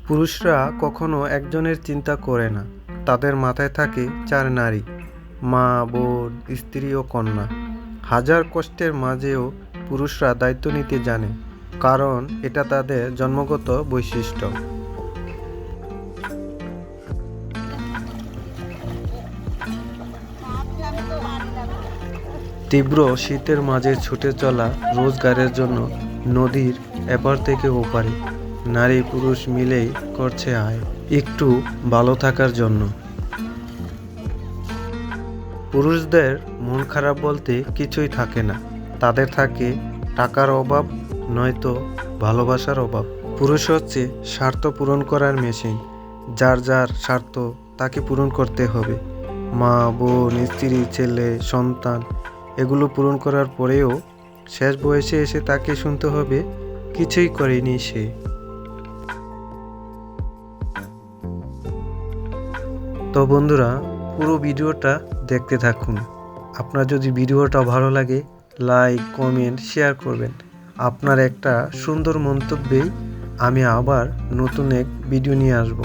পুরুষরা কখনো একজনের চিন্তা করে না, তাদের মাথায় থাকে 4 নারী, মা, বোন, স্ত্রী ও কন্যা। হাজার কষ্টের মাঝেও পুরুষরা দায়িত্ব নিতে জানে, কারণ এটা তাদের জন্মগত বৈশিষ্ট্য। তীব্র শীতের মাঝে ছুটে চলা রোজগারের জন্য নদীর এপার থেকে ওপারে নারী পুরুষ মিলেই করছে আয়, একটু ভালো থাকার জন্য। পুরুষদের মন খারাপ বলতে কিছুই থাকে না, তাদের থাকে টাকার অভাব, নয়তো ভালোবাসার অভাব। পুরুষ হচ্ছে স্বার্থ পূরণ করার মেশিন, যার যার স্বার্থ তাকে পূরণ করতে হবে। মা, বোন, স্ত্রী, ছেলে, সন্তান এগুলো পূরণ করার পরেও শেষ বয়সে এসে তাকে শুনতে হবে কিছুই করেনি সে। তো বন্ধুরা, পুরো ভিডিওটা দেখতে থাকুন। আপনার যদি ভিডিওটা ভালো লাগে, লাইক, কমেন্ট, শেয়ার করবেন। আপনার একটা সুন্দর মন্তব্যেই আমি আবার নতুন এক ভিডিও নিয়ে আসব।